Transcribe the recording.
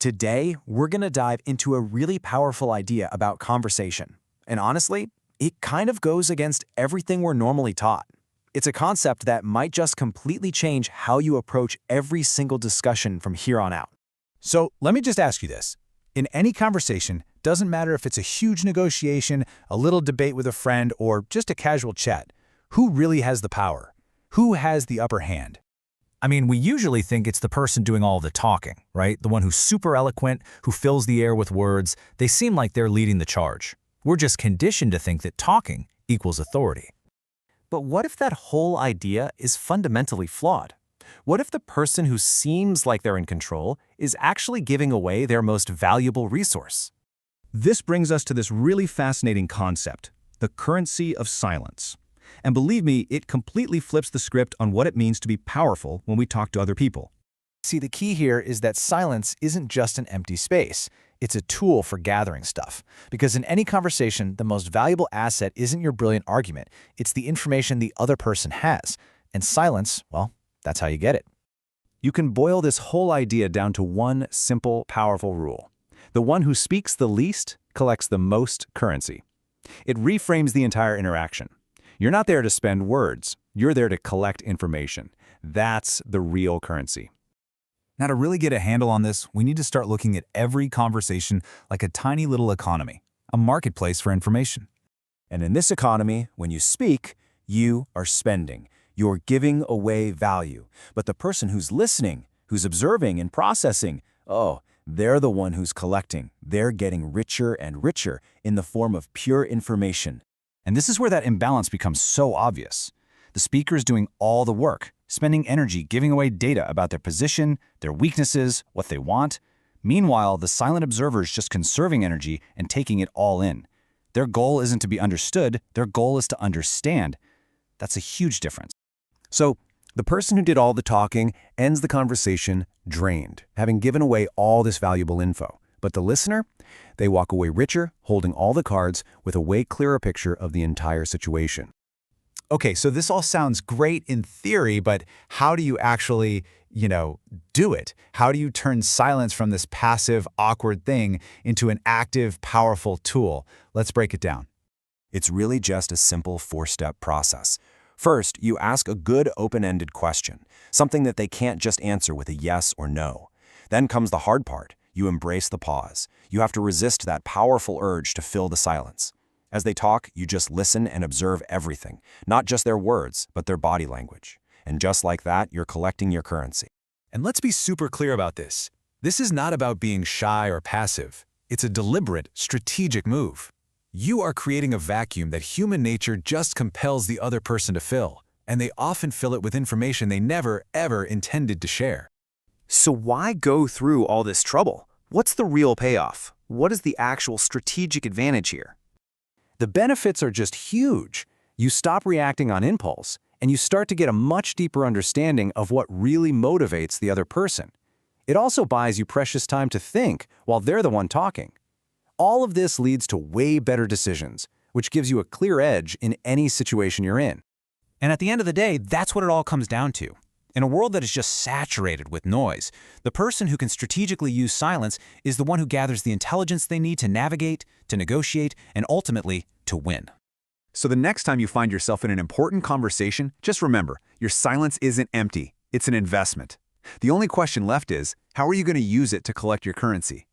Today, we're going to dive into a really powerful idea about conversation. And honestly, it kind of goes against everything we're normally taught. It's a concept that might just completely change how you approach every single discussion from here on out. So let me just ask you this. In any conversation, doesn't matter if it's a huge negotiation, a little debate with a friend, or just a casual chat, who really has the power? Who has the upper hand? I mean, we usually think it's the person doing all the talking, right? The one who's super eloquent, who fills the air with words. They seem like they're leading the charge. We're just conditioned to think that talking equals authority. But what if that whole idea is fundamentally flawed? What if the person who seems like they're in control is actually giving away their most valuable resource? This brings us to this really fascinating concept, the currency of silence. And believe me, it completely flips the script on what it means to be powerful when we talk to other people. See, the key here is that silence isn't just an empty space. It's a tool for gathering stuff. Because in any conversation, the most valuable asset isn't your brilliant argument. It's the information the other person has. And silence, well, that's how you get it. You can boil this whole idea down to one simple, powerful rule. The one who speaks the least collects the most currency. It reframes the entire interaction. You're not there to spend words. You're there to collect information. That's the real currency. Now, to really get a handle on this, we need to start looking at every conversation like a tiny little economy, a marketplace for information. And in this economy, when you speak, you are spending. You're giving away value. But the person who's listening, who's observing and processing, oh, they're the one who's collecting. They're getting richer and richer in the form of pure information. And this is where that imbalance becomes so obvious. The speaker is doing all the work, spending energy giving away data about their position, their weaknesses, what they want. Meanwhile, the silent observer is just conserving energy and taking it all in. Their goal isn't to be understood, their goal is to understand. That's a huge difference. So, the person who did all the talking ends the conversation drained, having given away all this valuable info. But the listener, they walk away richer, holding all the cards with a way clearer picture of the entire situation. Okay, so this all sounds great in theory, but how do you actually, do it? How do you turn silence from this passive, awkward thing into an active, powerful tool? Let's break it down. It's really just a simple four-step process. First, you ask a good open-ended question, something that they can't just answer with a yes or no. Then comes the hard part. You embrace the pause. You have to resist that powerful urge to fill the silence. As they talk, you just listen and observe everything, not just their words, but their body language. And just like that, you're collecting your currency. And let's be super clear about this. This is not about being shy or passive. It's a deliberate, strategic move. You are creating a vacuum that human nature just compels the other person to fill, and they often fill it with information they never, ever intended to share. So why go through all this trouble? What's the real payoff? What is the actual strategic advantage here? The benefits are just huge. You stop reacting on impulse, and you start to get a much deeper understanding of what really motivates the other person. It also buys you precious time to think while they're the one talking. All of this leads to way better decisions, which gives you a clear edge in any situation you're in. And at the end of the day, that's what it all comes down to. In a world that is just saturated with noise, the person who can strategically use silence is the one who gathers the intelligence they need to navigate, to negotiate, and ultimately to win. So the next time you find yourself in an important conversation, just remember, your silence isn't empty. It's an investment. The only question left is, how are you going to use it to collect your currency?